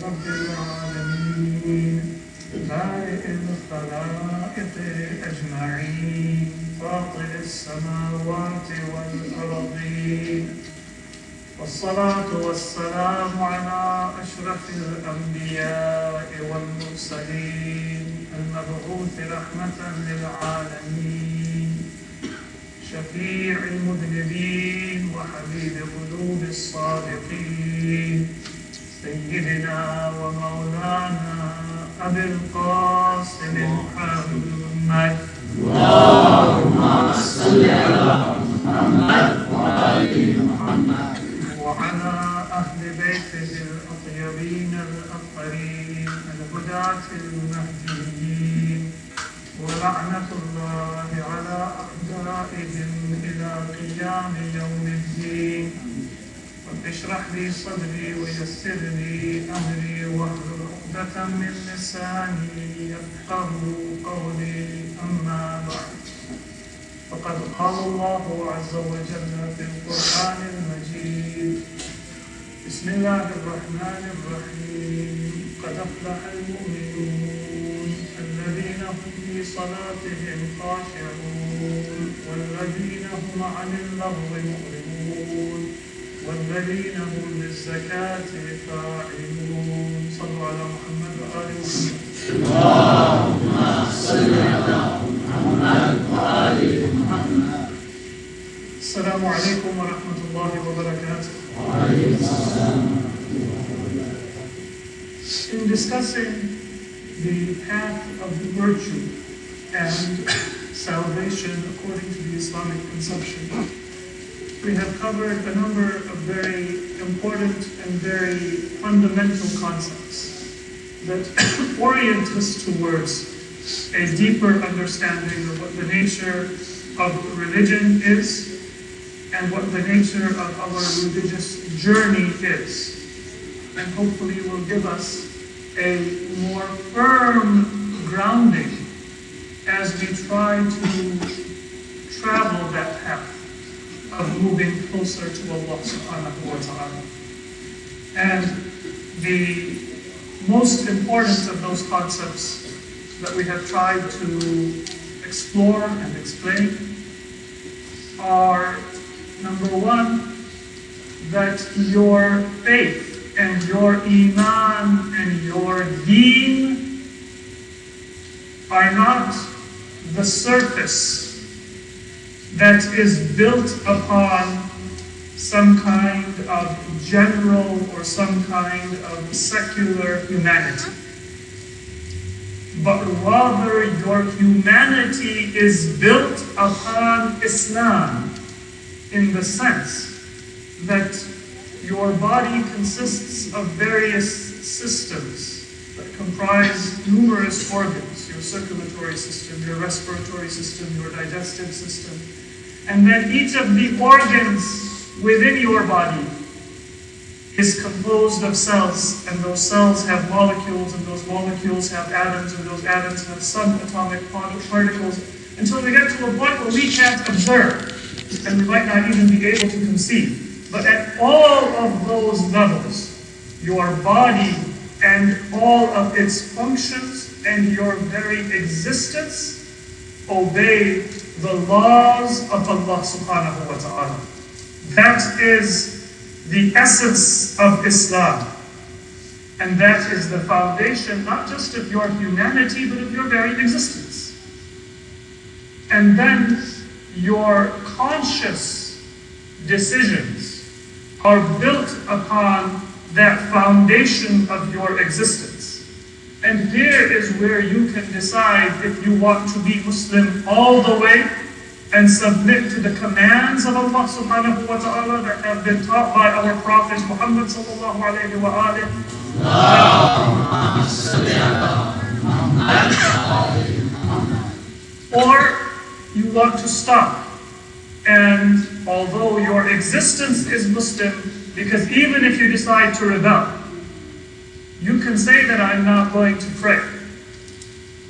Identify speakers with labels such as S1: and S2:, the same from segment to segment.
S1: رب العالمين بارئ الخلائق أجمعين فاطر السماوات والأرضين والصلاة والسلام على أشرف الأنبياء والمرسلين المبعوث رحمة للعالمين شفيع المذنبين وحبيب قلوب الصادقين سيدنا ومولانا أبي القاسم محمد
S2: اللهم صل على محمد وآل محمد
S1: وعلى أهل بيته الأطيبين الأطهرين الهداة المهديين ولعنة الله على أعدائهم إلى قيام يوم الدين رب اشرح لي صدري ويسر لي أمري واحلل عقدة من لساني يفقهوا قولي أما بعد فقد قال الله عز وجل في القرآن المجيد بسم الله الرحمن الرحيم قد أفلح المؤمنون الذين هم في صلاتهم خاشعون والذين هم عن اللغو معرضون والذين هم للزكاة فاعلون صلوا على محمد وآل محمد
S2: اللهم صل على محمد وآل محمد.
S1: السلام عليكم ورحمة الله وبركاته.
S2: وعليكم السلام.
S1: In discussing the path of virtue and salvation according to the Islamic conception, we have covered a number of very important and very fundamental concepts that orient us towards a deeper understanding of what the nature of religion is and what the nature of our religious journey is, and hopefully will give us a more firm grounding as we try to travel that path of moving closer to Allah subhanahu wa ta'ala. And the most important of those concepts that we have tried to explore and explain are, number one, that your faith and your iman and your deen are not the surface that is built upon some kind of general or some kind of secular humanity. But rather your humanity is built upon Islam in the sense that your body consists of various systems that comprise numerous organs, your circulatory system, your respiratory system, your digestive system, and that each of the organs within your body is composed of cells, and those cells have molecules, and those molecules have atoms, and those atoms have subatomic particles, until we get to a point where we can't observe, and we might not even be able to conceive. But at all of those levels, your body and all of its functions and your very existence obey the laws of Allah subhanahu wa ta'ala. That is the essence of Islam. And that is the foundation not just of your humanity, but of your very existence. And then your conscious decisions are built upon that foundation of your existence. And here is where you can decide if you want to be Muslim all the way and submit to the commands of Allah subhanahu wa ta'ala that have been taught by our Prophet Muhammad sallallahu alayhi wa alihi. Or you want to stop. And although your existence is Muslim, because even if you decide to rebel, you can say that I'm not going to pray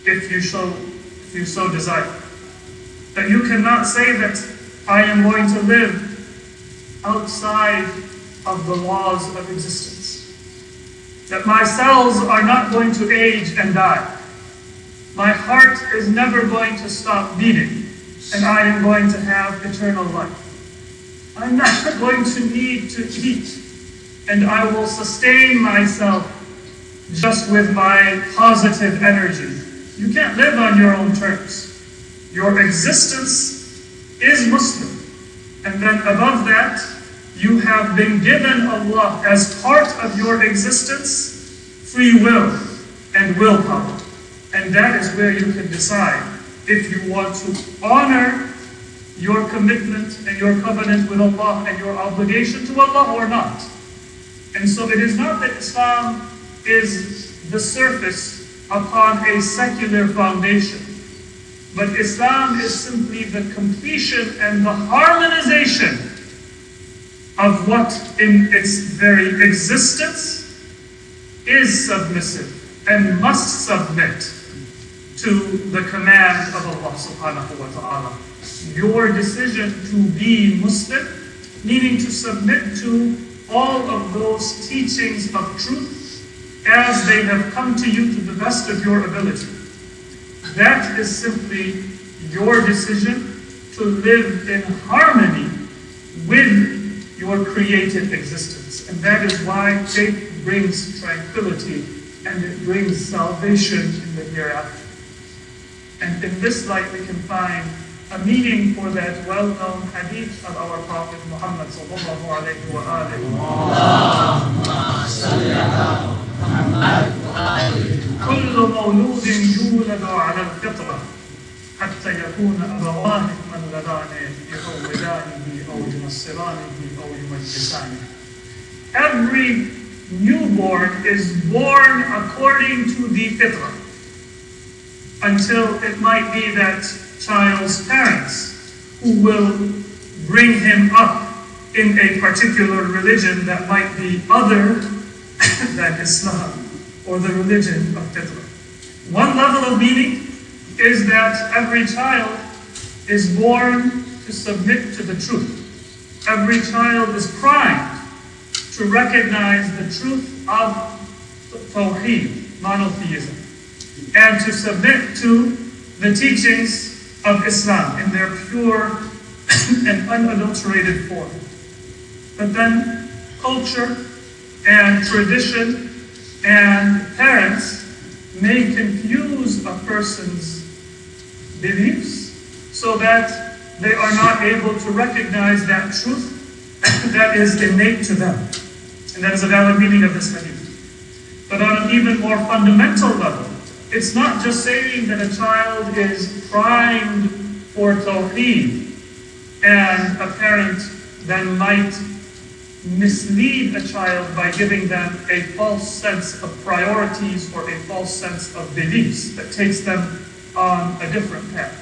S1: if you so desire. That you cannot say that I am going to live outside of the laws of existence. that my cells are not going to age and die. My heart is never going to stop beating, and I am going to have eternal life. I'm not going to need to eat, and I will sustain myself just with my positive energy. You can't live on your own terms. Your existence is Muslim. And then above that, you have been given Allah as part of your existence, free will and willpower. And that is where you can decide if you want to honor your commitment and your covenant with Allah and your obligation to Allah or not. And so it is not that Islam is the surface upon a secular foundation, but Islam is simply the completion and the harmonization of what in its very existence is submissive and must submit to the command of Allah subhanahu wa ta'ala. Your decision to be Muslim, meaning to submit to all of those teachings of truth as they have come to you to the best of your ability. That is simply your decision to live in harmony with your created existence. And that is why faith brings tranquility and it brings salvation in the hereafter. And in this light we can find a meaning for that well-known hadith of our Prophet Muhammad sallallahu alayhi wa alihi. Allahumma salli ala Muhammad wa alihi. كل مولود يولد على الفطرة حتى يكون أبواه مولدانه يهودانه أو ينصرانه أو يمجسانه. Every newborn is born according to the fitrah, until it might be that child's parents who will bring him up in a particular religion that might be other than Islam or the religion of fitrah. One level of meaning is that every child is born to submit to the truth. Every child is primed to recognize the truth of Tawheed, monotheism, and to submit to the teachings of Islam in their pure and unadulterated form. But then culture and tradition and parents may confuse a person's beliefs so that they are not able to recognize that truth that is innate to them. And that is a valid meaning of this hadith. But on an even more fundamental level, it's not just saying that a child is primed for Tawheed and a parent then might mislead a child by giving them a false sense of priorities or a false sense of beliefs that takes them on a different path.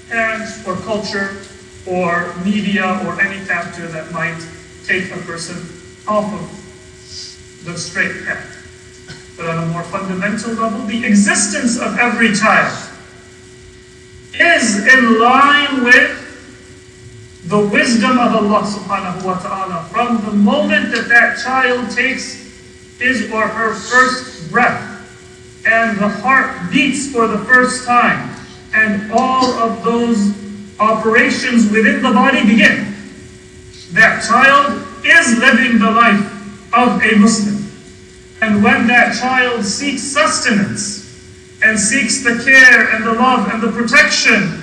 S1: Parents or culture or media or any factor that might take a person off of the straight path. But on a more fundamental level, the existence of every child is in line with the wisdom of Allah subhanahu wa ta'ala. From the moment that that child takes his or her first breath and the heart beats for the first time and all of those operations within the body begin, that child is living the life of a Muslim. And when that child seeks sustenance and seeks the care and the love and the protection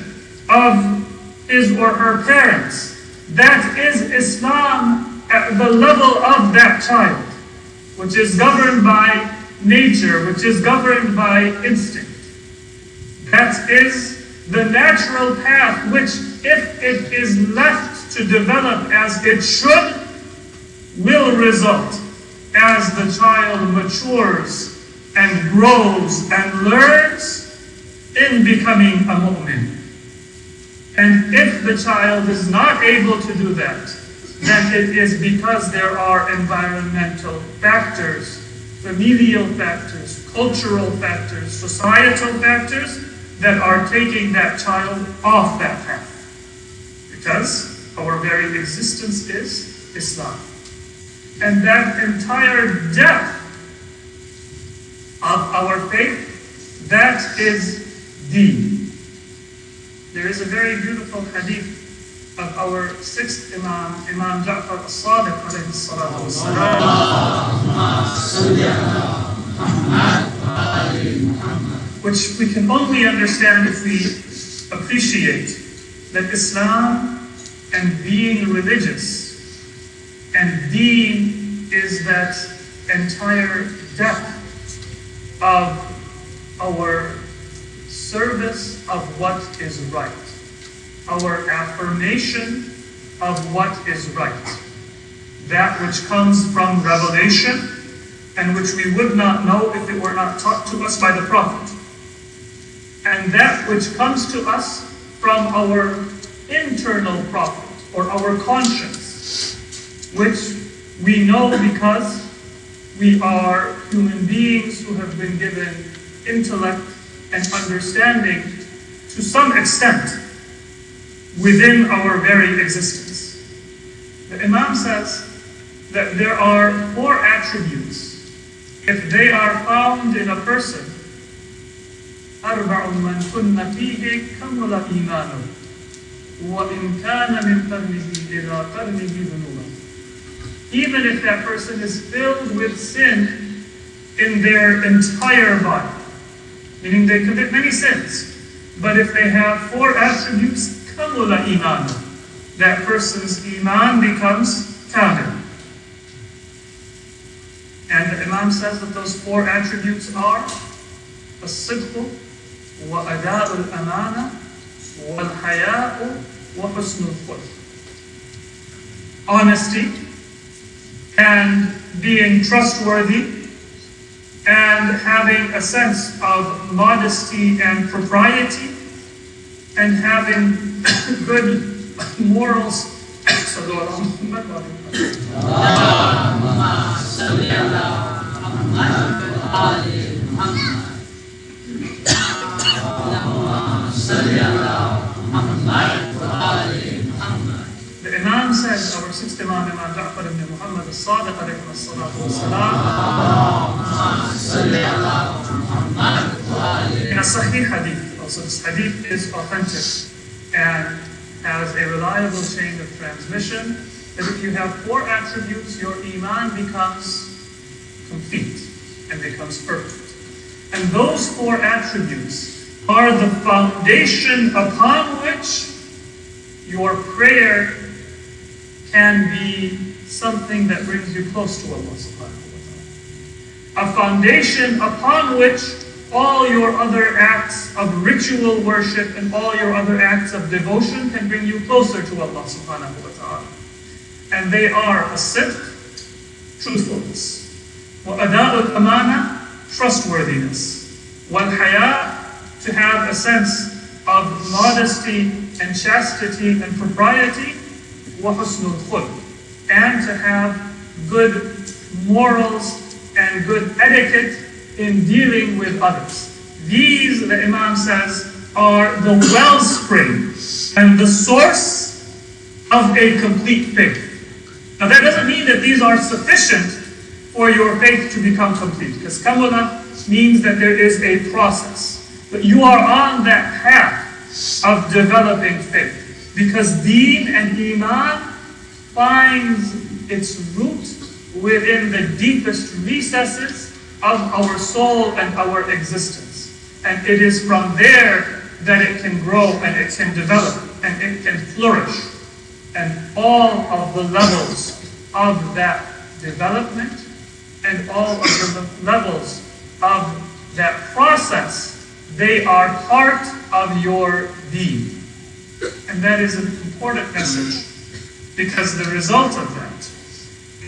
S1: of his or her parents, that is Islam at the level of that child, which is governed by nature, which is governed by instinct. That is the natural path which, if it is left to develop as it should, will result as the child matures and grows and learns in becoming a mu'min. And if the child is not able to do that, then it is because there are environmental factors, familial factors, cultural factors, societal factors that are taking that child off that path. Because our very existence is Islam. And that entire depth of our faith, that is deen. There is a very beautiful hadith of our sixth Imam, Imam Ja'far as-Sadiq alayhi salatu wasalam, which we can only understand if we appreciate that Islam and being religious and deen is that entire depth of our service of what is right, our affirmation of what is right, that which comes from revelation and which we would not know if it were not taught to us by the Prophet, and that which comes to us from our internal prophet or our conscience, which we know because we are human beings who have been given intellect and understanding to some extent within our very existence. The Imam says that there are 4 attributes. If they are found in a person, أَرْبَعٌ مَنْ كُنَّ فِيهِ كَمُلَ إِيمَانُهُ وَإِنْ كَانَ مِنْ قَرْنِهِ إِلَىٰ قَرْنِهِ ذُنُوبًا. Even if that person is filled with sin in their entire body, meaning they commit many sins, but if they have 4 attributes, كَمُلَ إِيمَانُهُ, that person's iman becomes kamil. And the Imam says that those 4 attributes are الصدق وأداء الأمانة والحياء وحسن الخلق. Honesty and being trustworthy and having a sense of modesty and propriety and having good morals. The Imam says, our sixth Imam, Imam Ja'far ibn Muhammad as-Sadiq alayhi salatu wasalam, in a Sahih hadith, also this hadith is authentic and has a reliable chain of transmission, that if you have 4 attributes, your iman becomes complete and becomes perfect. And those 4 attributes are the foundation upon which your prayer can be something that brings you close to Allah subhanahu wa ta'ala. A foundation upon which all your other acts of ritual worship and all your other acts of devotion can bring you closer to Allah subhanahu wa ta'ala. And they are as-sidq, truthfulness, wa-ada'u al-amana, trustworthiness, wal-haya, to have a sense of modesty and chastity and propriety, wa husnul khulq, and to have good morals and good etiquette in dealing with others. These, the Imam says, are the wellspring and the source of a complete faith. Now that doesn't mean that these are sufficient for your faith to become complete, because kamula means that there is a process. But you are on that path of developing faith, because deen and iman finds its root within the deepest recesses of our soul and our existence. And it is from there that it can grow and it can develop and it can flourish. And all of the levels of that development and all of the levels of that process, they are part of your deen. And that is an important message, because the result of that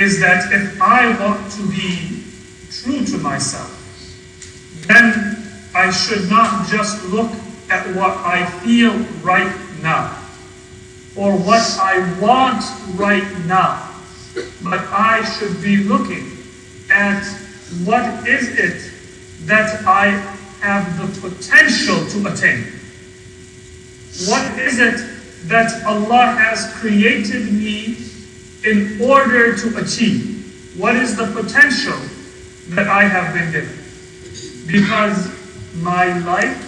S1: is that if I want to be true to myself, then I should not just look at what I feel right now or what I want right now, but I should be looking at what is it that I have the potential to attain. What is it that Allah has created me in order to achieve? What is the potential that I have been given? because my life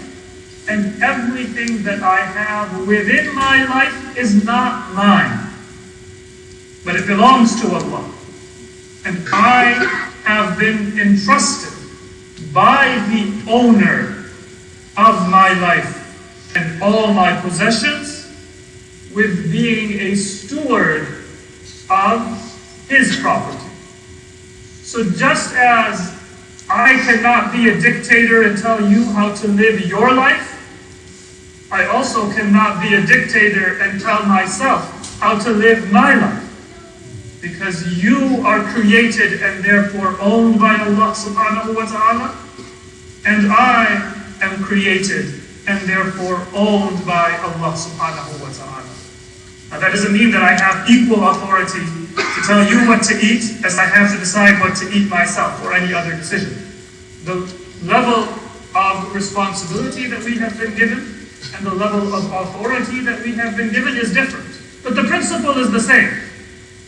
S1: and everything that I have within my life is not mine, but it belongs to Allah. And I have been entrusted by the owner of my life and all my possessions with being a steward of his property. So just as I cannot be a dictator and tell you how to live your life, I also cannot be a dictator and tell myself how to live my life. Because you are created and therefore owned by Allah subhanahu wa ta'ala, and I am created and therefore owned by Allah subhanahu wa ta'ala. Now that doesn't mean that I have equal authority to tell you what to eat as I have to decide what to eat myself or any other decision. The level of responsibility that we have been given and the level of authority that we have been given is different. But the principle is the same.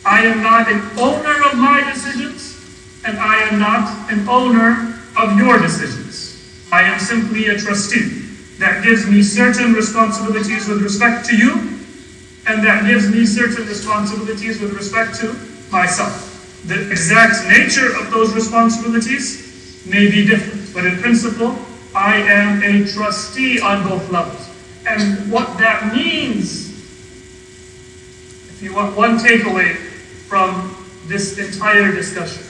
S1: I am not an owner of my decisions, and I am not an owner of your decisions. I am simply a trustee that gives me certain responsibilities with respect to you, and that gives me certain responsibilities with respect to myself. The exact nature of those responsibilities may be different, but in principle, I am a trustee on both levels. And what that means, if you want one takeaway from this entire discussion,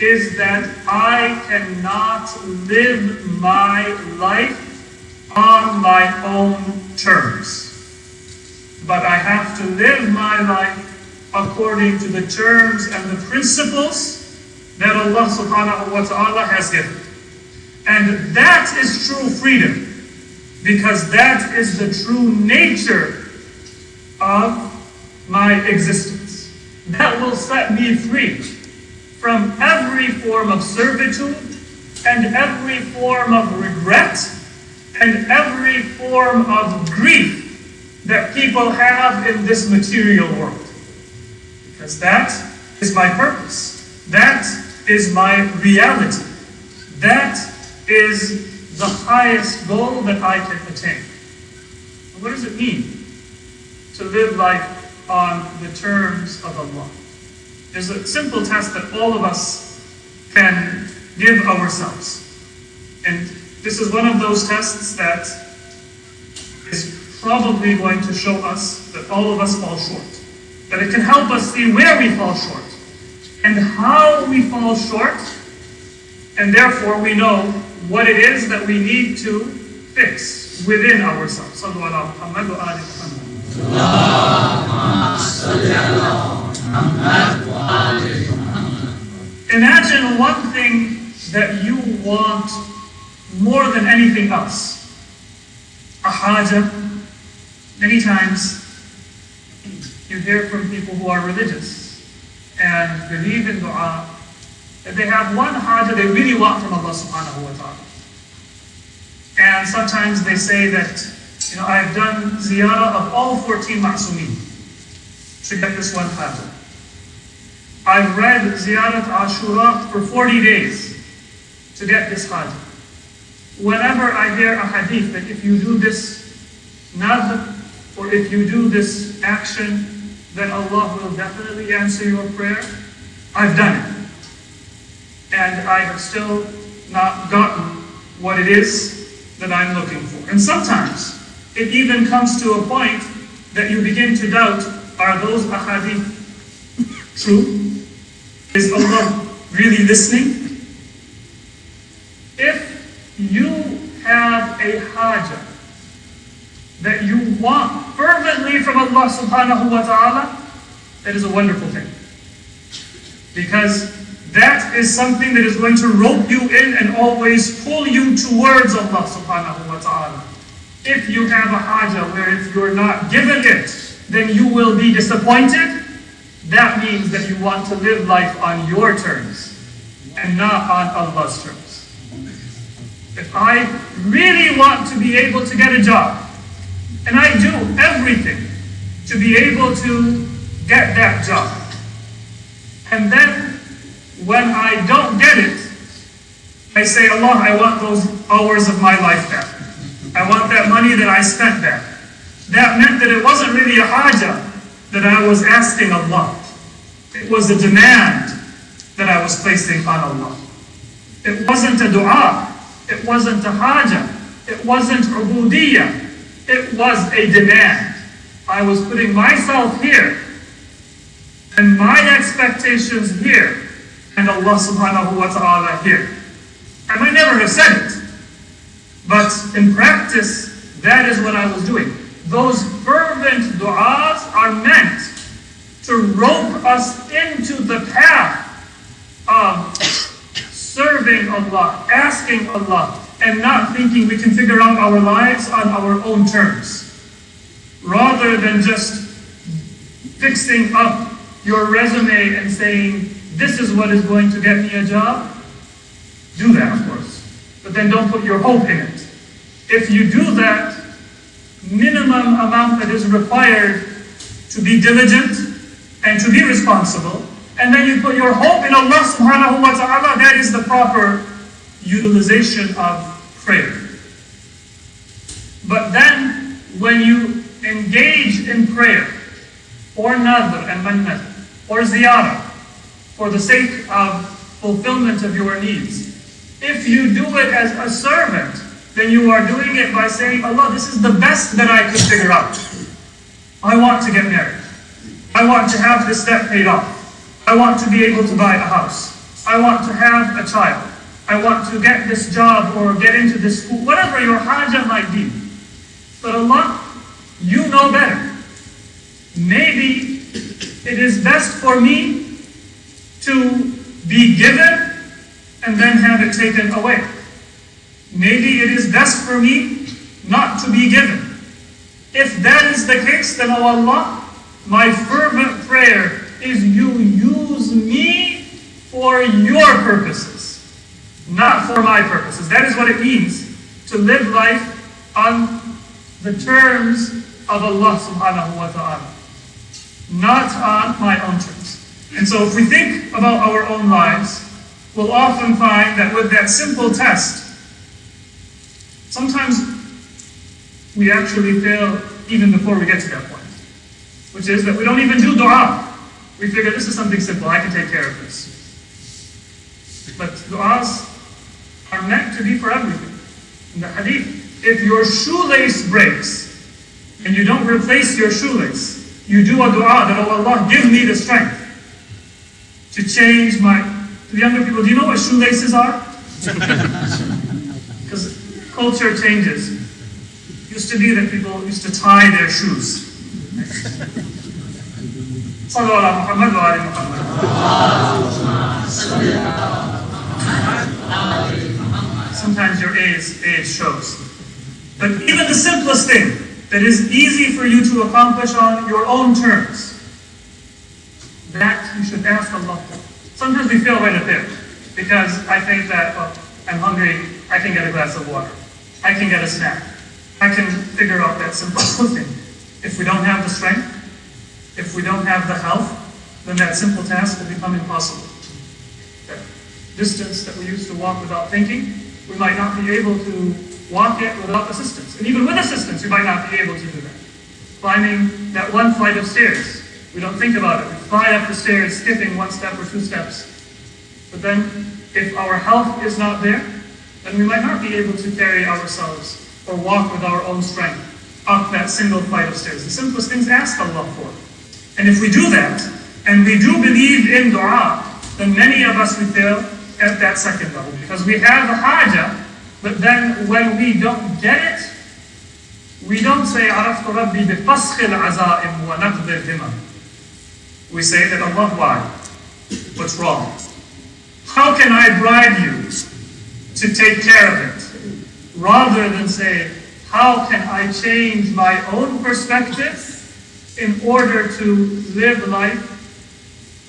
S1: is that I cannot live my life on my own terms. But I have to live my life according to the terms and the principles that Allah subhanahu wa ta'ala has given. And that is true freedom, because that is the true nature of my existence. That will set me free from every form of servitude and every form of regret and every form of grief that people have in this material world. Because that is my purpose. That is my reality. That is the highest goal that I can attain. And what does it mean to live life on the terms of Allah? There's a simple test that all of us can give ourselves. And this is one of those tests that is probably going to show us that all of us fall short. That it can help us see where we fall short and how we fall short, and therefore we know what it is that we need to fix within ourselves. Sallu ala Muhammad wa ali Muhammad. Imagine one thing that you want more than anything else. A haja. Many times you hear from people who are religious and believe in dua that they have one haja they really want from Allah subhanahu wa ta'ala. And sometimes they say that, I've done ziyarah of all 14 ma'sumin to get this one haja. I've read ziyarat Ashura for 40 days to get this haja. Whenever I hear a hadith that if you do this nadr, or if you do this action, then Allah will definitely answer your prayer, I've done it. And I have still not gotten what it is that I'm looking for. And sometimes it even comes to a point that you begin to doubt, are those ahadith true? Is Allah really listening? If you have a haja that you want fervently from Allah subhanahu wa ta'ala, that is a wonderful thing. Because that is something that is going to rope you in and always pull you towards Allah subhanahu wa ta'ala. If you have a haja where if you're not given it, then you will be disappointed, that means that you want to live life on your terms and not on Allah's terms. If I really want to be able to get a job, and I do everything to be able to get that job, and then when I don't get it, I say, Allah, I want those hours of my life back. I want that money that I spent back. That meant that it wasn't really a haja that I was asking Allah. It was a demand that I was placing on Allah. It wasn't a dua. It wasn't a haja. It wasn't ubudiyah. It was a demand. I was putting myself here and my expectations here and Allah subhanahu wa ta'ala here. I might never have said it, but in practice, that is what I was doing. Those fervent du'as are meant to rope us into the path of serving Allah, asking Allah, and not thinking we can figure out our lives on our own terms. Rather than just fixing up your resume and saying, this is what is going to get me a job, do that, of course. But then don't put your hope in it. If you do that, minimum amount that is required to be diligent and to be responsible, and then you put your hope in Allah subhanahu wa ta'ala, that is the proper utilization of prayer. But then, when you engage in prayer, or nadr and mannat, or ziyarah, for the sake of fulfillment of your needs, if you do it as a servant, then you are doing it by saying, Allah, this is the best that I could figure out. I want to get married. I want to have this debt paid off. I want to be able to buy a house. I want to have a child. I want to get this job or get into this school, whatever your haja might be. But Allah, you know better. Maybe it is best for me to be given and then have it taken away. Maybe it is best for me not to be given. If that is the case, then, oh Allah, my fervent prayer is you use me for your purposes, not for my purposes. That is what it means to live life on the terms of Allah subhanahu wa ta'ala, not on my own terms. And so if we think about our own lives, we'll often find that with that simple test, sometimes we actually fail even before we get to that point, which is that we don't even do dua. We figure this is something simple, I can take care of this. But du'as are meant to be for everything. In the hadith, if your shoelace breaks and you don't replace your shoelace, you do a dua that, oh Allah, give me the strength to change my... To the younger people, do you know what shoelaces are? Because culture changes. It used to be that people used to tie their shoes. Sallu ala Muhammad wa ali Muhammad. Sometimes your age shows. But even the simplest thing that is easy for you to accomplish on your own terms, that you should ask Allah for. Sometimes we fail right up there, because I think that, well, I'm hungry, I can get a glass of water. I can get a snack. I can figure out that simple thing. If we don't have the strength, if we don't have the health, then that simple task will become impossible. That distance that we used to walk without thinking, we might not be able to walk it without assistance. And even with assistance, we might not be able to do that. Climbing that one flight of stairs, we don't think about it. We fly up the stairs, skipping one step or two steps. But then, if our health is not there, then we might not be able to carry ourselves or walk with our own strength up that single flight of stairs. The simplest things ask Allah for. And if we do that, and we do believe in dua, then many of us will fail at that second level. Because we have a haja, but then when we don't get it, we don't say, عَرَفْتُ رَبِّي بِفَسْخِ الْعَزَائِمْ وَنَقْضِ الْهِمَمْ. We say that, Allah, why? What's wrong? How can I bribe you to take care of it? Rather than say, how can I change my own perspective in order to live life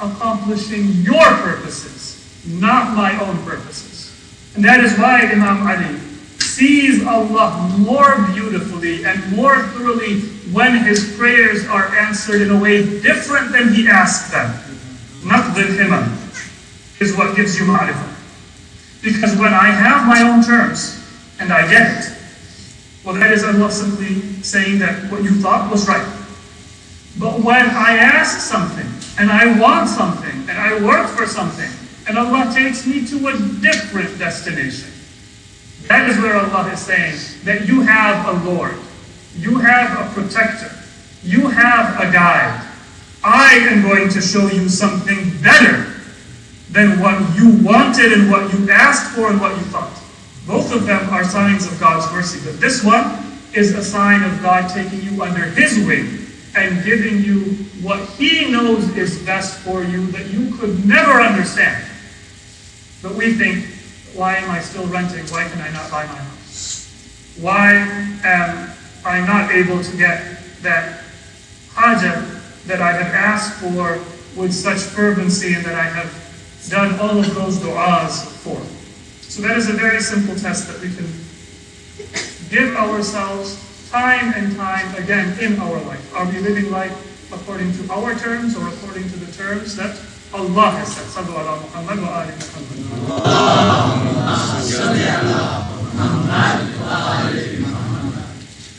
S1: accomplishing your purposes, not my own purposes. And that is why Imam Ali sees Allah more beautifully and more thoroughly when his prayers are answered in a way different than he asked them. Naqd al-himam is what gives you ma'rifah. Because when I have my own terms, and I get it, well, that is Allah simply saying that what you thought was right. But when I ask something, and I want something, and I work for something, and Allah takes me to a different destination, that is where Allah is saying that you have a Lord, you have a protector, you have a guide. I am going to show you something better than what you wanted and what you asked for and what you thought. Both of them are signs of God's mercy, but this one is a sign of God taking you under His wing and giving you what He knows is best for you that you could never understand. But we think, why am I still renting? Why can I not buy my house? Why am I not able to get that hajat that I have asked for with such fervency and that I have done all of those du'as for? So that is a very simple test that we can give ourselves time and time again in our life. Are we living life according to our terms or according to the terms that Allah has said? Sallu ala Muhammad wa ali Muhammad.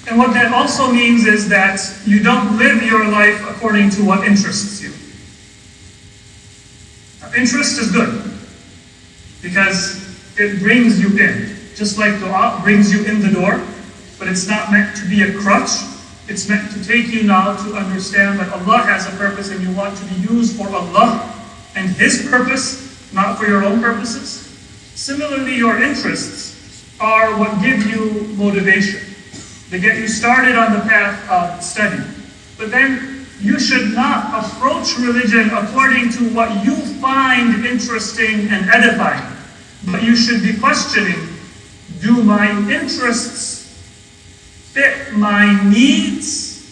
S1: And what that also means is that you don't live your life according to what interests you. Now, interest is good because it brings you in. Just like dua brings you in the door, but it's not meant to be a crutch. It's meant to take you now to understand that Allah has a purpose and you want to be used for Allah and His purpose, not for your own purposes. Similarly, your interests are what give you motivation. They get you started on the path of study. But then you should not approach religion according to what you find interesting and edifying. But you should be questioning, do my interests fit my needs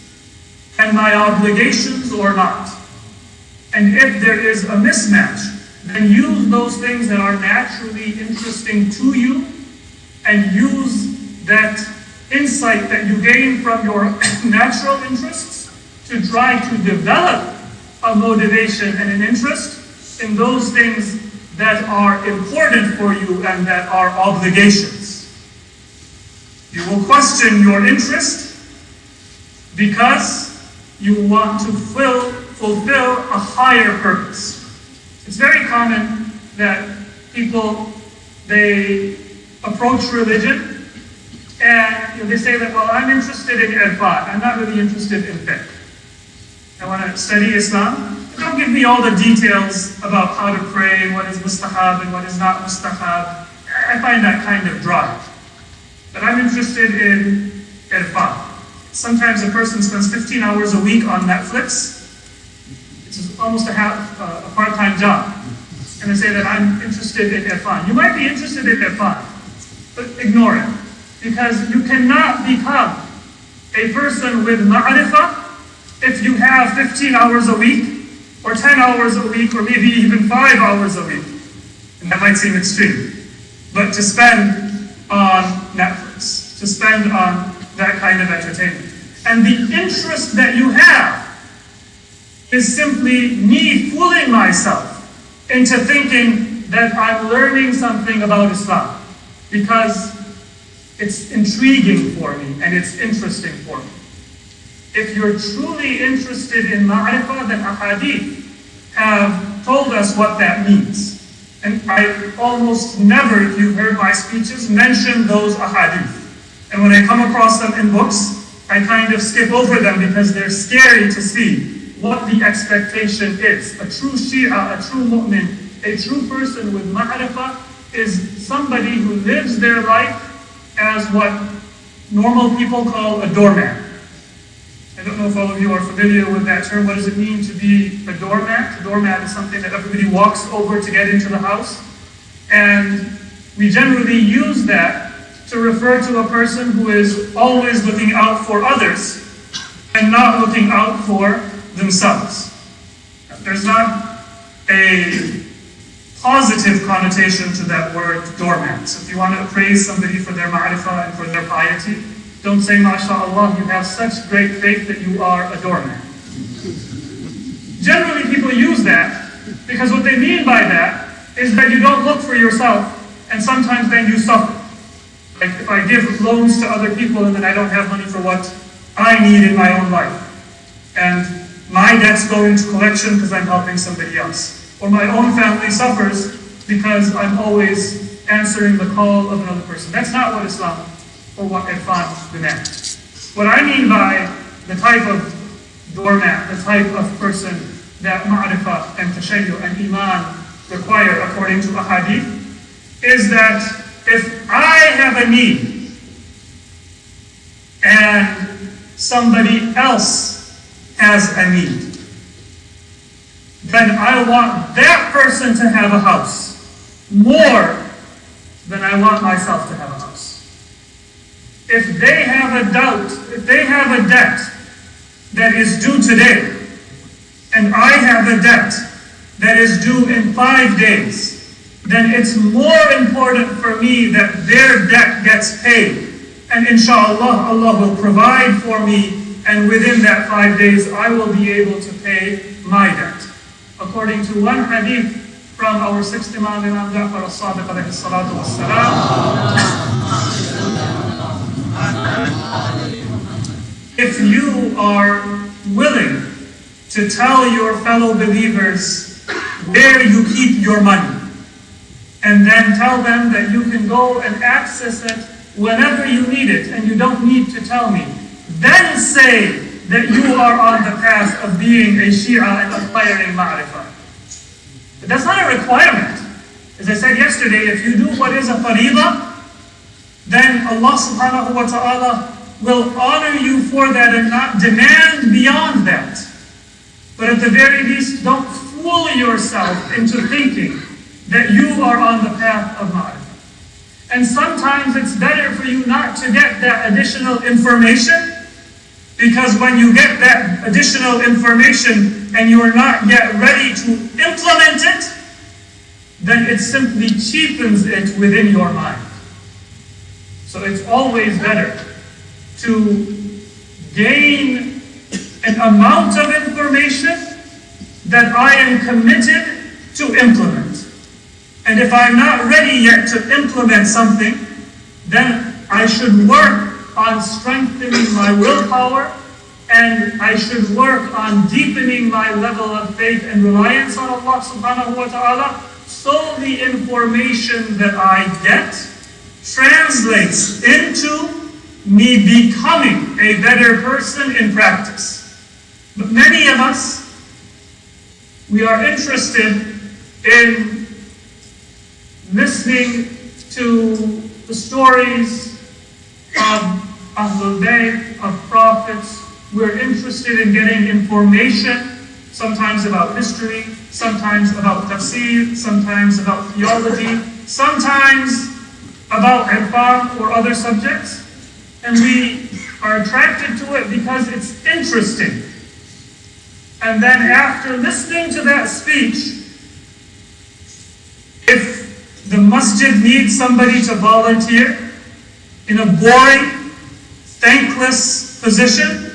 S1: and my obligations or not? And if there is a mismatch, then use those things that are naturally interesting to you and use that insight that you gain from your natural interests to try to develop a motivation and an interest in those things that are important for you and that are obligations. You will question your interest because you want to fulfill a higher purpose. It's very common that people, they approach religion and they say that, well, I'm interested in irfan, I'm not really interested in fiqh. I want to study Islam. Don't give me all the details about how to pray, what is mustahab and what is not mustahab. I find that kind of dry. But I'm interested in irfan. Sometimes a person spends 15 hours a week on Netflix. It's almost a part-time job. And they say that I'm interested in irfan. You might be interested in irfan, but ignore it. Because you cannot become a person with ma'rifah if you have 15 hours a week, or 10 hours a week, or maybe even 5 hours a week. And that might seem extreme. But to spend on Netflix, to spend on that kind of entertainment. And the interest that you have is simply me fooling myself into thinking that I'm learning something about Islam because it's intriguing for me and it's interesting for me. If you're truly interested in ma'rifah, then ahadith have told us what that means. And I almost never, if you've heard my speeches, mention those ahadith. And when I come across them in books, I kind of skip over them because they're scary to see what the expectation is. A true Shia, a true mu'min, a true person with ma'rifah is somebody who lives their life as what normal people call a doormat. I don't know if all of you are familiar with that term. What does it mean to be a doormat? A doormat is something that everybody walks over to get into the house. And we generally use that to refer to a person who is always looking out for others and not looking out for themselves. There's not a positive connotation to that word doormat. So if you want to praise somebody for their ma'rifah and for their piety, don't say, MashaAllah, you have such great faith that you are a doormat. Generally, people use that because what they mean by that is that you don't look for yourself And sometimes then you suffer. Like if I give loans to other people and then I don't have money for what I need in my own life. And my debts go into collection because I'm helping somebody else. Or my own family suffers because I'm always answering the call of another person. That's not what Islam or what Irfan demands. What I mean by the type of doormat, the type of person that ma'rifah and tashayyu and iman require according to ahadith, is that if I have a need and somebody else has a need, then I want that person to have a house more than I want myself to have a house. If they have a doubt, if they have a debt that is due today, and I have a debt that is due in 5 days, then it's more important for me that their debt gets paid. And inshallah, Allah will provide for me, and within that 5 days, I will be able to pay my debt. According to one hadith from our sixth Imam, Imam Ja'far al-Sadiq alayhi salatu wassalam, if you are willing to tell your fellow believers where you keep your money, and then tell them that you can go and access it whenever you need it, and you don't need to tell me, then say that you are on the path of being a Shia and acquiring ma'rifah. But that's not a requirement. As I said yesterday, if you do what is a faridah, then Allah subhanahu wa ta'ala will honor you for that and not demand beyond that. But at the very least, don't fool yourself into thinking that you are on the path of ma'rifah. And sometimes it's better for you not to get that additional information, because when you get that additional information and you are not yet ready to implement it, then it simply cheapens it within your mind. So it's always better to gain an amount of information that I am committed to implement. And if I'm not ready yet to implement something, then I should work on strengthening my willpower, and I should work on deepening my level of faith and reliance on Allah subhanahu wa ta'ala, so the information that I get translates into me becoming a better person in practice. But many of us, we are interested in listening to the stories of Ahlul Bayt, of prophets. We're interested in getting information, sometimes about history, sometimes about tafsir, sometimes about theology, sometimes about irfan or other subjects. And we are attracted to it because it's interesting. And then after listening to that speech, if the masjid needs somebody to volunteer in a boring, thankless position,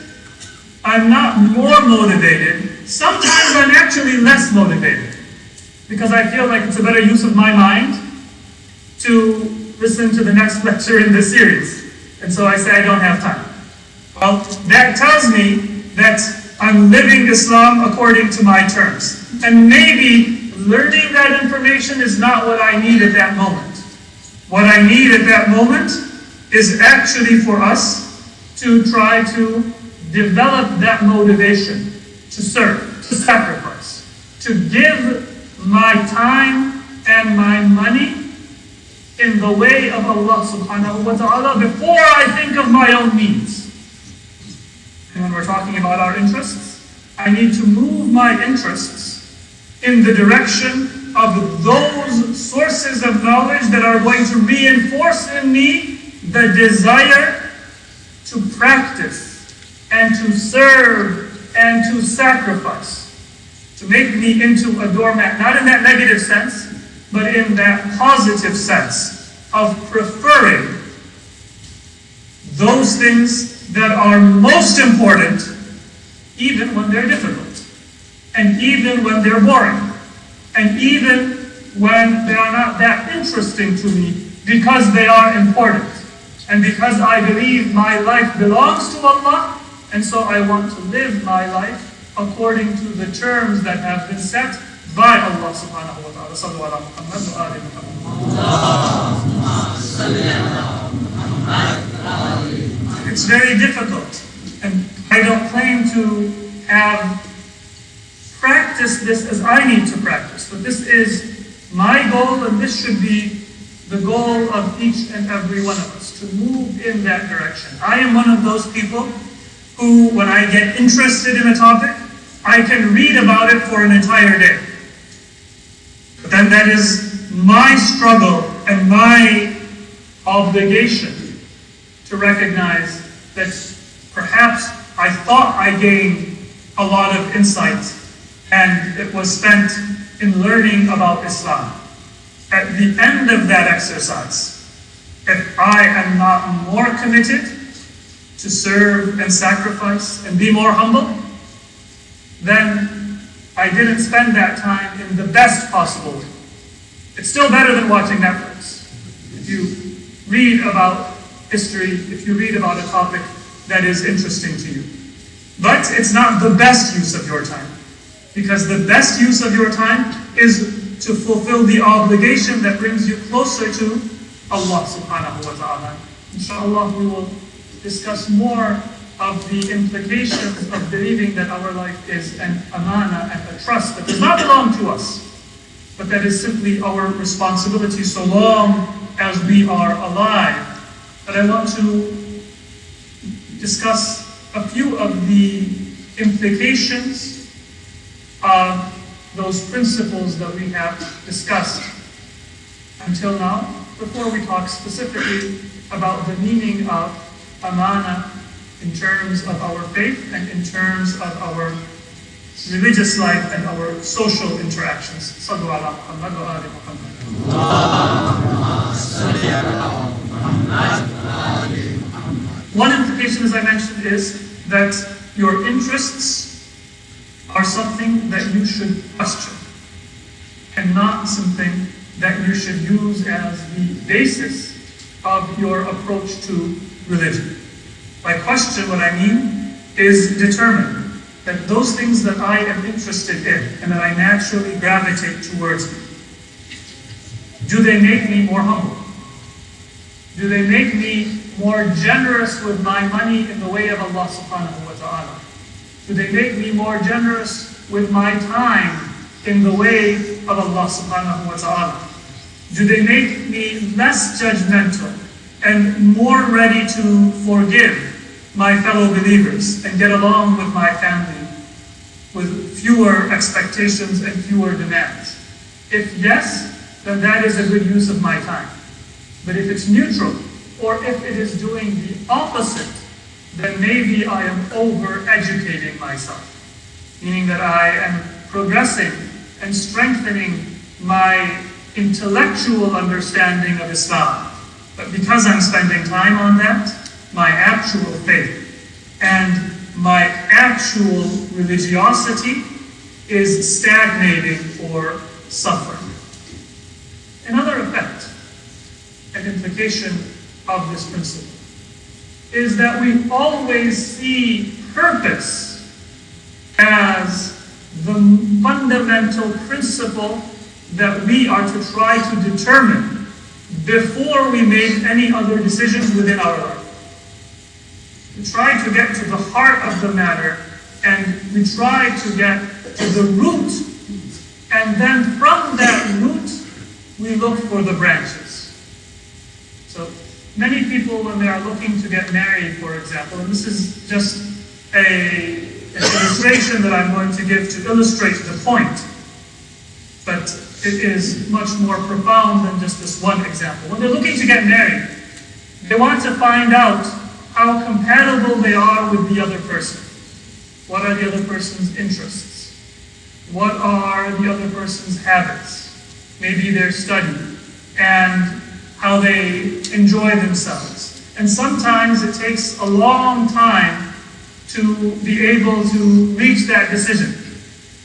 S1: I'm not more motivated. Sometimes I'm actually less motivated, because I feel like it's a better use of my mind to listen to the next lecture in this series. And so I say I don't have time. Well, that tells me that I'm living Islam according to my terms. And maybe learning that information is not what I need at that moment. What I need at that moment is actually for us to try to develop that motivation to serve, to sacrifice, to give my time and my money in the way of Allah subhanahu wa ta'ala before I think of my own needs. And when we're talking about our interests, I need to move my interests in the direction of those sources of knowledge that are going to reinforce in me the desire to practice and to serve and to sacrifice, to make me into a doormat, not in that negative sense, but in that positive sense of preferring those things that are most important, even when they're difficult, and even when they're boring, and even when they are not that interesting to me because they are important. And because I believe my life belongs to Allah, and so I want to live my life according to the terms that have been set by Allah subhanahu wa ta'ala. Sallu ala Muhammad wa ali Muhammad. It's very difficult, and I don't claim to have practiced this as I need to practice, but this is my goal, and this should be the goal of each and every one of us, to move in that direction. I am one of those people who, when I get interested in a topic, I can read about it for an entire day. But then that is my struggle and my obligation to recognize that perhaps I thought I gained a lot of insight and it was spent in learning about Islam. At the end of that exercise, if I am not more committed to serve and sacrifice and be more humble, then I didn't spend that time in the best possible way. It's still better than watching Netflix. If you read about history, if you read about a topic that is interesting to you. But it's not the best use of your time. Because the best use of your time is to fulfill the obligation that brings you closer to Allah subhanahu wa ta'ala. Inshallah, we will discuss more of the implications of believing that our life is an amana and a trust that does not belong to us, but that is simply our responsibility so long as we are alive. But I want to discuss a few of the implications of those principles that we have discussed until now, before we talk specifically about the meaning of amana in terms of our faith and in terms of our religious life and our social interactions. Sallu ala Muhammad wa ali Muhammad. One implication, as I mentioned, is that your interests are something that you should question and not something that you should use as the basis of your approach to religion. By question, what I mean is determine that those things that I am interested in and that I naturally gravitate towards, do they make me more humble? Do they make me more generous with my money in the way of Allah subhanahu wa ta'ala? Do they make me more generous with my time in the way of Allah subhanahu wa ta'ala? Do they make me less judgmental and more ready to forgive my fellow believers and get along with my family with fewer expectations and fewer demands? If yes, then that is a good use of my time. But if it's neutral, or if it is doing the opposite, then maybe I am over-educating myself, meaning that I am progressing and strengthening my intellectual understanding of Islam. But because I'm spending time on that, my actual faith and my actual religiosity is stagnating or suffering. Another effect, an implication of this principle, is that we always see purpose as the fundamental principle that we are to try to determine before we make any other decisions within our life. We try to get to the heart of the matter, and we try to get to the root, and then from that root, we look for the branches. So many people, when they are looking to get married, for example, and this is just an illustration that I'm going to give to illustrate the point, but it is much more profound than just this one example. When they're looking to get married, they want to find out how compatible they are with the other person. What are the other person's interests? What are the other person's habits? Maybe their study, and how they enjoy themselves. And sometimes it takes a long time to be able to reach that decision.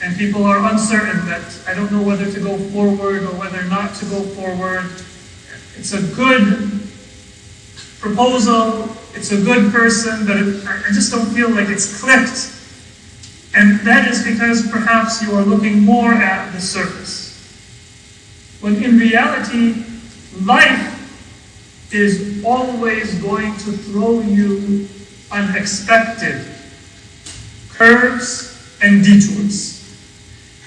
S1: and people are uncertain that I don't know whether to go forward or whether not to go forward. It's a good proposal, it's a good person, but I just don't feel like it's clicked. And that is because perhaps you are looking more at the surface. When in reality, life is always going to throw you unexpected curves and detours.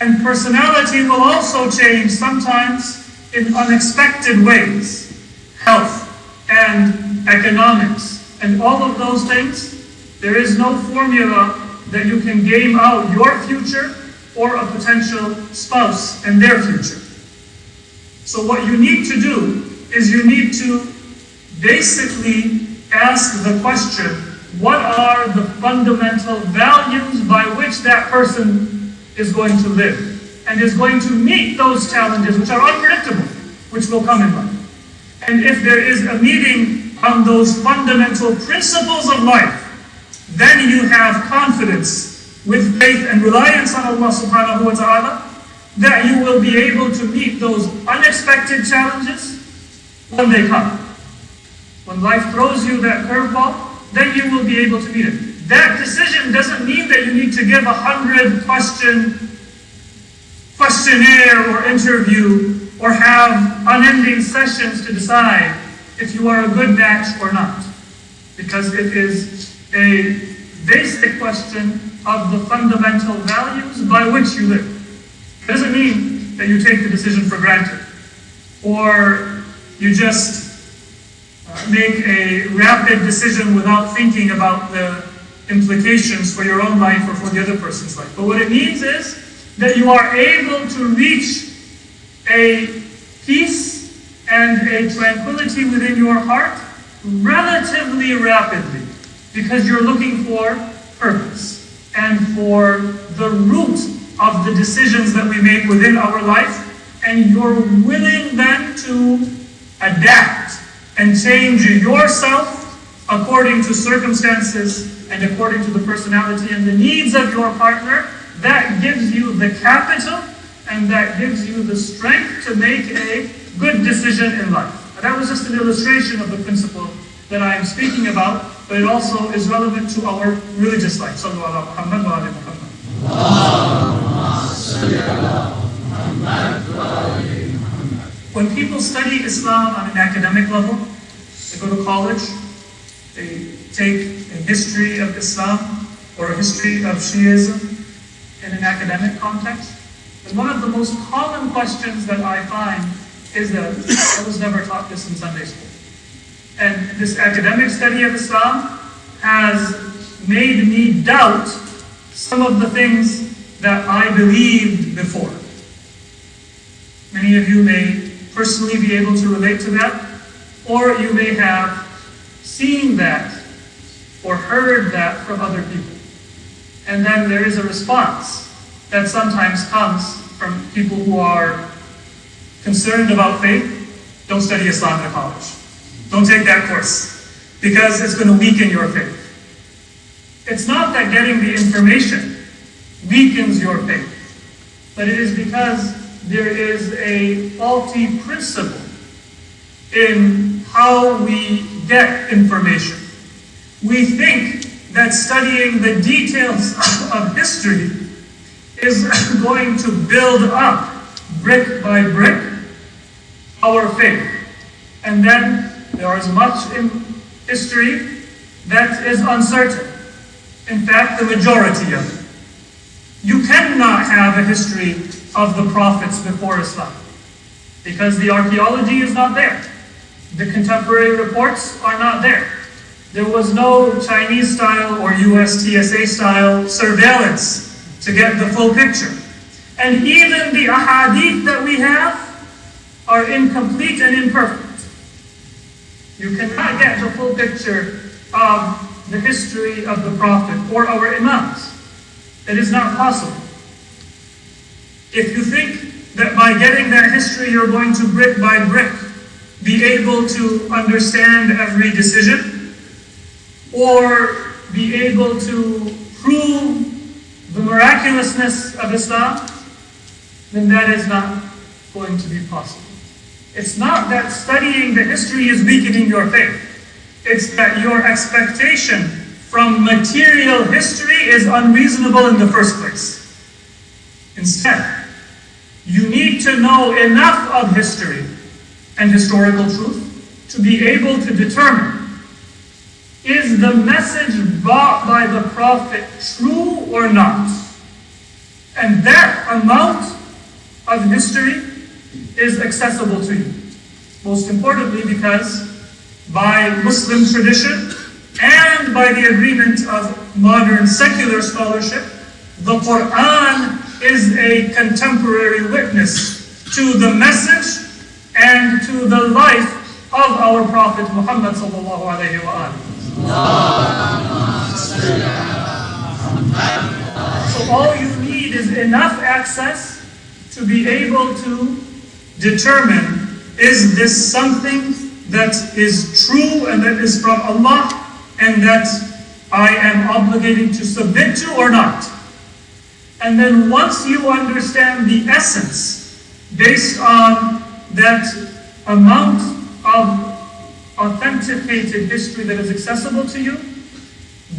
S1: And personality will also change sometimes in unexpected ways. Health and economics and all of those things, there is no formula that you can game out your future or a potential spouse and their future. So what you need to do is you need to basically ask the question, what are the fundamental values by which that person is going to live and is going to meet those challenges which are unpredictable, which will come in life. And if there is a meeting on those fundamental principles of life, then you have confidence with faith and reliance on Allah subhanahu wa ta'ala that you will be able to meet those unexpected challenges when they come. When life throws you that curveball, then you will be able to meet it. That decision doesn't mean that you need to give 100 questionnaire or interview or have unending sessions to decide if you are a good match or not. Because it is a basic question of the fundamental values by which you live. It doesn't mean that you take the decision for granted or you just make a rapid decision without thinking about the implications for your own life or for the other person's life. But what it means is that you are able to reach a peace and a tranquility within your heart relatively rapidly because you're looking for purpose and for the root of the decisions that we make within our life, and you're willing then to adapt and change yourself according to circumstances and according to the personality and the needs of your partner. That gives you the capital and that gives you the strength to make a good decision in life. And that was just an illustration of the principle that I am speaking about, but it also is relevant to our religious life. Sallu ala Muhammad wa ala Muhammad. When people study Islam on an academic level, they go to college, they take a history of Islam or a history of Shiism in an academic context. And one of the most common questions that I find is that I was never taught this in Sunday school. And this academic study of Islam has made me doubt some of the things that I believed before. Many of you may personally be able to relate to that, or you may have seen that or heard that from other people. And then there is a response that sometimes comes from people who are concerned about faith. Don't study Islam in college. Don't take that course, because it's going to weaken your faith. It's not that getting the information weakens your faith, but it is because there is a faulty principle in how we get information. We think that studying the details of history is going to build up, brick by brick, our faith. And then there is much in history that is uncertain. In fact, the majority of it. You cannot have a history of the prophets before Islam, because the archaeology is not there. The contemporary reports are not there. There was no Chinese style or US TSA style surveillance to get the full picture. And even the ahadith that we have are incomplete and imperfect. You cannot get the full picture of the history of the Prophet or our Imams. It is not possible. If you think that by getting that history you're going to brick by brick be able to understand every decision or be able to prove the miraculousness of Islam, then that is not going to be possible. It's not that studying the history is weakening your faith. It's that your expectation from material history is unreasonable in the first place. Instead, you need to know enough of history and historical truth to be able to determine, is the message brought by the Prophet true or not? And that amount of history is accessible to you. Most importantly, because by Muslim tradition and by the agreement of modern secular scholarship, the Quran is a contemporary witness to the message and to the life of our Prophet Muhammad sallallahu alaihi wa alihi. So all you need is enough access to be able to determine, is this something that is true and that is from Allah and that I am obligated to submit to or not? And then once you understand the essence based on that amount of authenticated history that is accessible to you,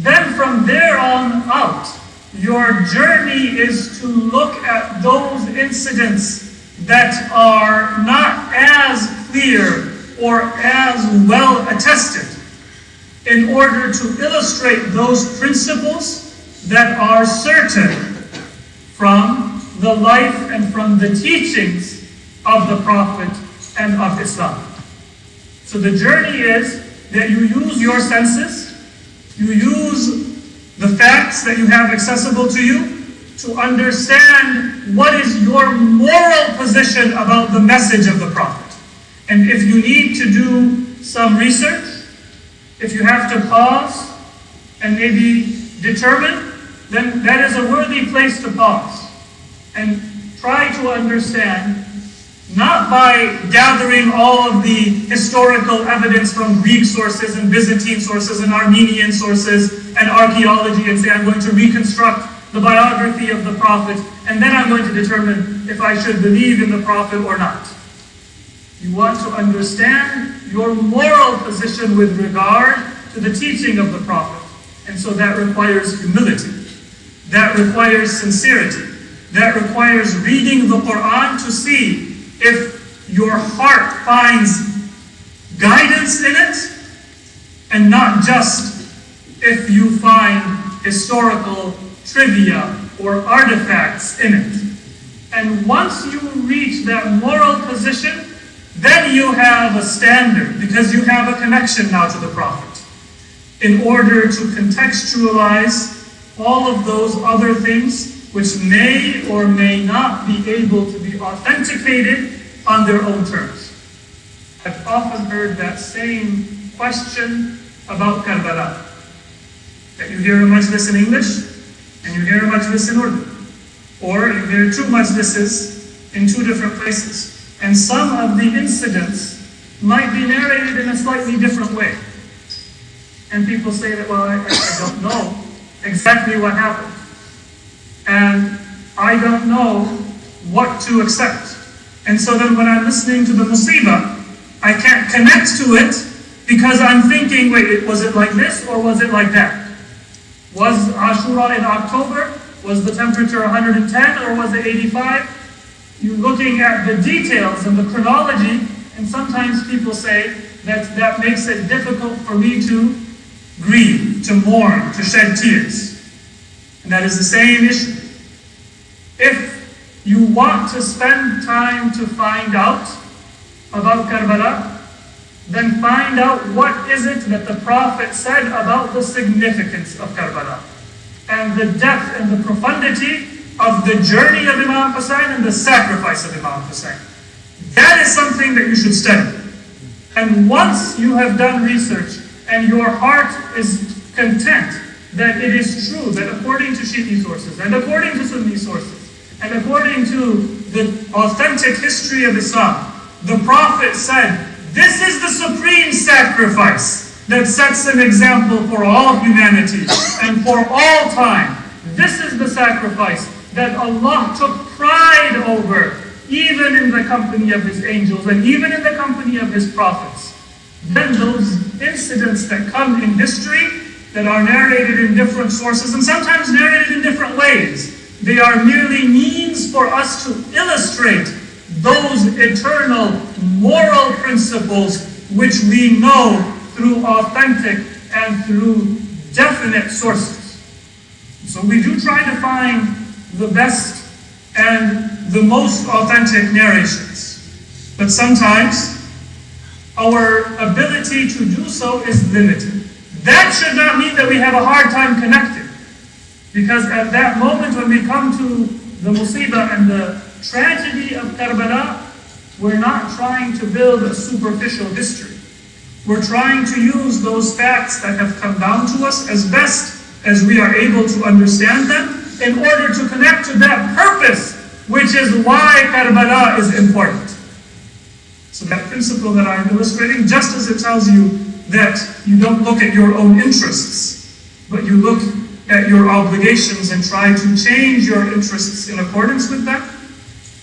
S1: then from there on out, your journey is to look at those incidents that are not as clear or as well attested in order to illustrate those principles that are certain from the life and from the teachings of the Prophet and of Islam. So the journey is that you use your senses, you use the facts that you have accessible to you to understand what is your moral position about the message of the Prophet. And if you need to do some research, if you have to pause and maybe determine, then that is a worthy place to pause and try to understand, not by gathering all of the historical evidence from Greek sources and Byzantine sources and Armenian sources and archaeology and say, I'm going to reconstruct the biography of the Prophet and then I'm going to determine if I should believe in the Prophet or not. You want to understand your moral position with regard to the teaching of the Prophet. And so that requires humility. That requires sincerity. That requires reading the Quran to see if your heart finds guidance in it, and not just if you find historical trivia or artifacts in it. And once you reach that moral position, then you have a standard, because you have a connection now to the Prophet, in order to contextualize all of those other things which may or may not be able to be authenticated on their own terms. I've often heard that same question about Karbala, that you hear a majlis in English and you hear a majlis in Urdu, or you hear two majlises in two different places. And some of the incidents might be narrated in a slightly different way. And people say that, well, I don't know exactly what happened. And I don't know what to accept. And so then when I'm listening to the musibah, I can't connect to it because I'm thinking, wait, was it like this or was it like that? Was Ashura in October? Was the temperature 110 or was it 85? You're looking at the details and the chronology, and sometimes people say that that makes it difficult for me to grieve, to mourn, to shed tears. And that is the same issue. If you want to spend time to find out about Karbala, then find out what is it that the Prophet said about the significance of Karbala, and the depth and the profundity of the journey of Imam Hasan and the sacrifice of Imam Hasan. That is something that you should study. And once you have done research and your heart is content that it is true that according to Shi'i sources and according to Sunni sources and according to the authentic history of Islam, the Prophet said, this is the supreme sacrifice that sets an example for all humanity and for all time. This is the sacrifice that Allah took pride over, even in the company of His angels and even in the company of His prophets. Then those incidents that come in history, that are narrated in different sources and sometimes narrated in different ways, they are merely means for us to illustrate those eternal moral principles which we know through authentic and through definite sources. So we do try to find the best and the most authentic narrations. But sometimes our ability to do so is limited. That should not mean that we have a hard time connecting. Because at that moment when we come to the musibah and the tragedy of Karbala, we're not trying to build a superficial history. We're trying to use those facts that have come down to us as best as we are able to understand them in order to connect to that purpose, which is why Karbala is important. So that principle that I'm illustrating, just as it tells you that you don't look at your own interests, but you look at your obligations and try to change your interests in accordance with that,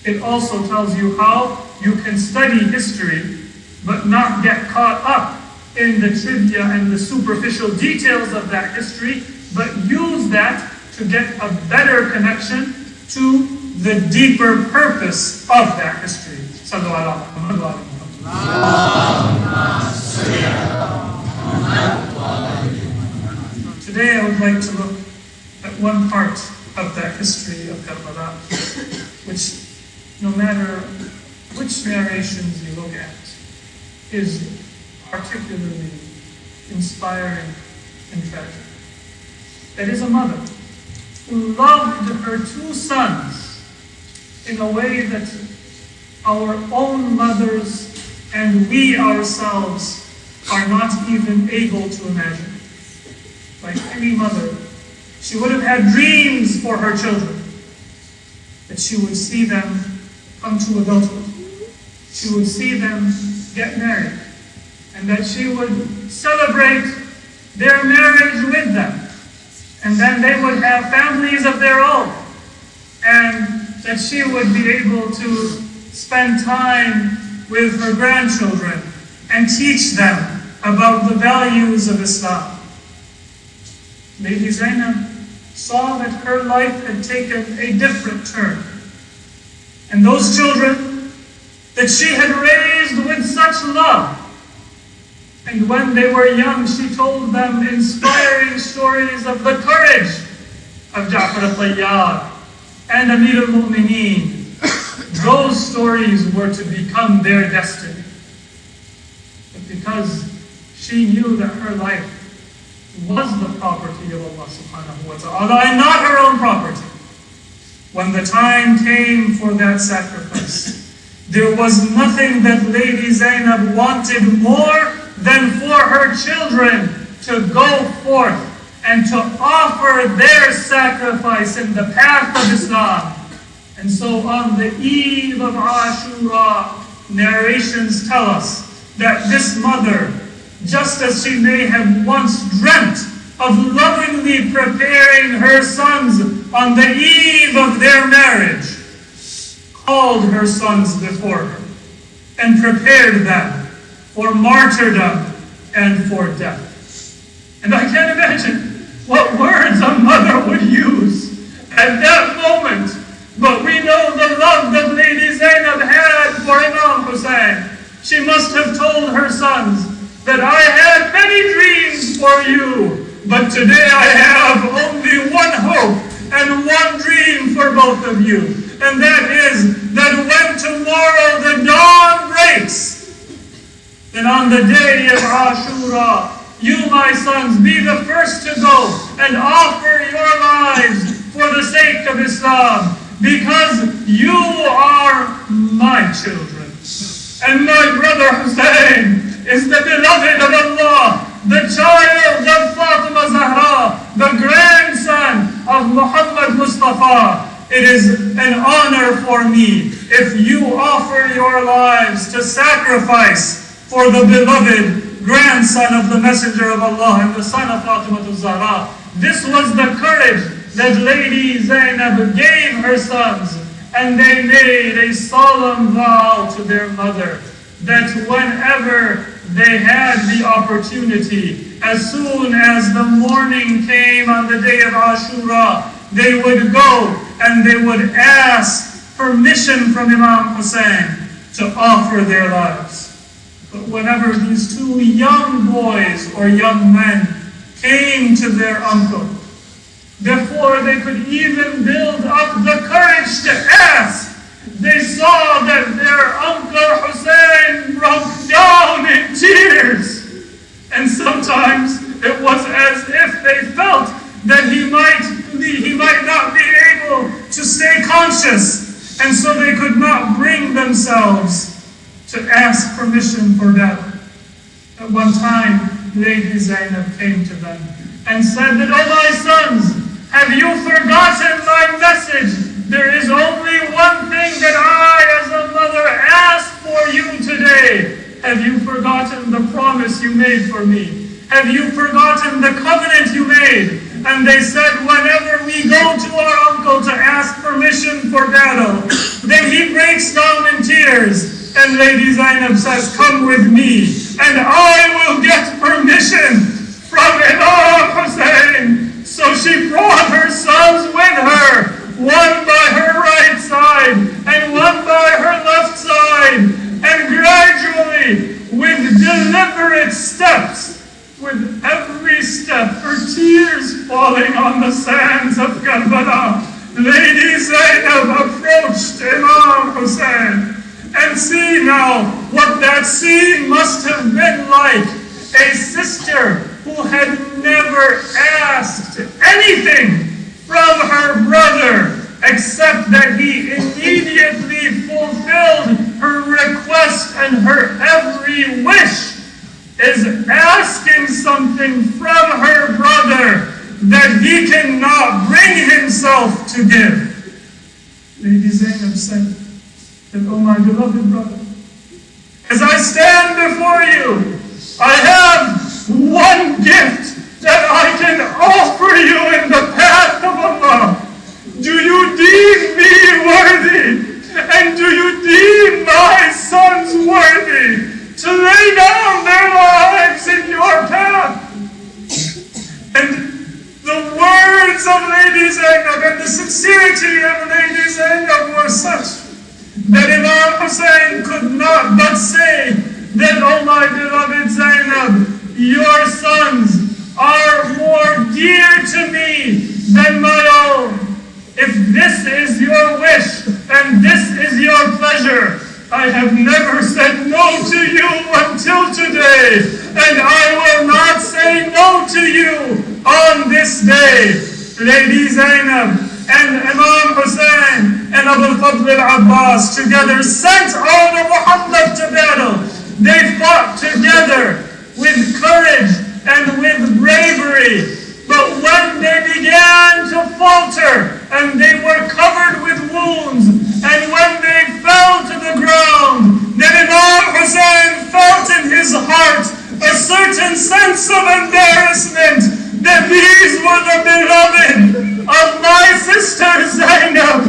S1: it also tells you how you can study history but not get caught up in the trivia and the superficial details of that history, but use that to get a better connection to the deeper purpose of that history. Today I would like to look at one part of that history of Karbala, which, no matter which narrations you look at, is particularly inspiring and tragic. That is a mother who loved her two sons in a way that our own mothers and we ourselves are not even able to imagine. Like any mother, she would have had dreams for her children, that she would see them come to adulthood. She would see them get married, and that she would celebrate their marriage with them. And then they would have families of their own, and that she would be able to spend time with her grandchildren and teach them about the values of Islam. Lady Zainab saw that her life had taken a different turn. And those children that she had raised with such love, and when they were young, she told them inspiring stories of the courage of Ja'far al-Tayyar and Amir al-Mu'mineen. Those stories were to become their destiny. But because she knew that her life was the property of Allah subhanahu wa ta'ala and not her own property, when the time came for that sacrifice, there was nothing that Lady Zainab wanted more than for her children to go forth and to offer their sacrifice in the path of Islam. And so on the eve of Ashura, narrations tell us that this mother, just as she may have once dreamt of lovingly preparing her sons on the eve of their marriage, called her sons before her and prepared them for martyrdom and for death. And I can't imagine what words a mother would use at that moment, but we know the love that Lady Zainab had for Imam Hussein. She must have told her sons that I had many dreams for you, but today I have only one hope and one dream for both of you. And that is that when tomorrow the dawn breaks, then on the day of Ashura, you, my sons, be the first to go and offer your lives for the sake of Islam, because you are my children. And my brother Hussein is the beloved of Allah, the child of Fatima Zahra, the grandson of Muhammad Mustafa. It is an honor for me if you offer your lives to sacrifice for the beloved grandson of the Messenger of Allah and the son of Fatima Zahra. This was the courage that Lady Zainab gave her sons, and they made a solemn vow to their mother that whenever they had the opportunity, as soon as the morning came on the day of Ashura, they would go and they would ask permission from Imam Hussein to offer their lives. But whenever these two young boys or young men came to their uncle, before they could even build up the courage to ask, they saw that their uncle Hussein broke down in tears. And sometimes it was as if they felt that he might not be able to stay conscious, and so they could not bring themselves to ask permission for battle. At one time, Lady Zainab came to them and said that, "Oh my sons, have you forgotten my message? There is only one thing that I, as a mother, ask for you today. Have you forgotten the promise you made for me? Have you forgotten the covenant you made?" And they said, whenever we go to our uncle to ask permission for battle, then he breaks down in tears. And Lady Zainab says, "Come with me, and I will get permission from Imam Hussein." So she brought her sons with her, one by her right side and one by her left side. And gradually, with deliberate steps, with every step, her tears falling on the sands of Karbala, Lady Zainab approached Imam Hussein. And see now what that scene must have been like. A sister who had never asked anything from her brother except that he immediately fulfilled her request and her every wish, is asking something from her brother that he cannot bring himself to give. Lady Zainab said that, "Oh my beloved brother, as I stand before you, I have one gift that I can offer you in the path of Allah. Do you deem me worthy? And do you deem my sons worthy to lay down their lives in your path?" And the words of Lady Zainab and the sincerity of Lady Zainab were such that Imam Hussein could not but say that, "Oh my beloved Zainab, your sons are more dear to me than my own. If this is your wish and this is your pleasure, I have never said no to you until today, and I will not say no to you on this day." Lady Zainab and Imam Hussein and Abu Fadl al-Abbas together sent all of Muhammad to battle. They fought together with courage and with bravery. But when they began to falter and they were covered with wounds, and when they fell to the ground, then Imam Hussein felt in his heart a certain sense of embarrassment that these were the beloved of my sister Zainab.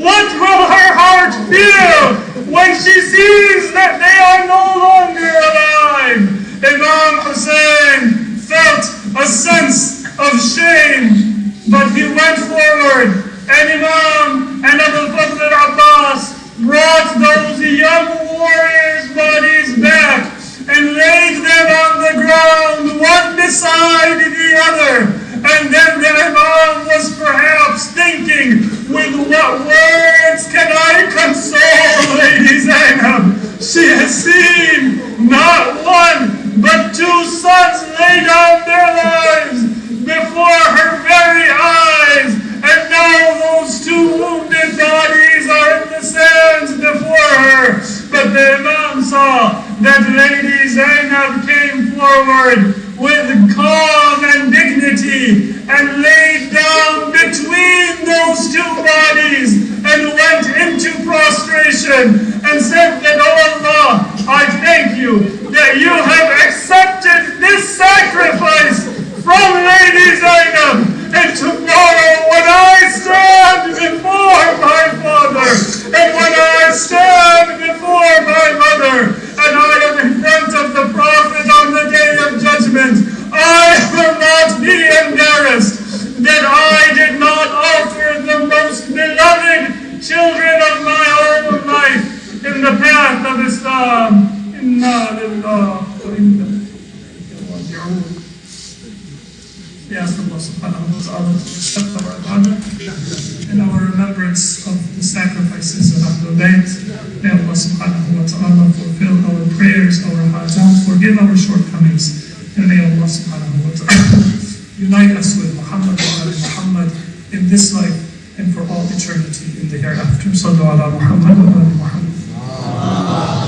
S1: What will her heart feel when she sees that they are no longer alive? Imam Hussein felt a sense of shame, but he went forward, and Imam and Abu Fadl al-Abbas brought those young warriors' bodies back and laid them on the ground, one beside the other. And then the Imam was perhaps thinking, with what words can I console Lady Zainab? She has seen not one, but two sons lay down their lives before her very eyes, and now those two wounded bodies are in the sands before her. But the Imam saw that Lady Zainab came forward with calm and dignity and laid down between those two bodies and went into prostration and said that, "Oh Allah, I thank you that you have accepted this sacrifice from Lady Zainab, and tomorrow when I الإسلام إنا لله وإنا إليه راجعون. We ask Allah subhanahu wa ta'ala to accept our ibadah and our remembrance of the sacrifices of Ahlul Bayt. May Allah subhanahu wa ta'ala fulfill our prayers, our hajat, forgive our shortcomings, and may Allah subhanahu wa ta'ala unite us with Muhammad wa ala Muhammad in this life and for all eternity in the hereafter. Sallu ala Muhammad wa ala Muhammad.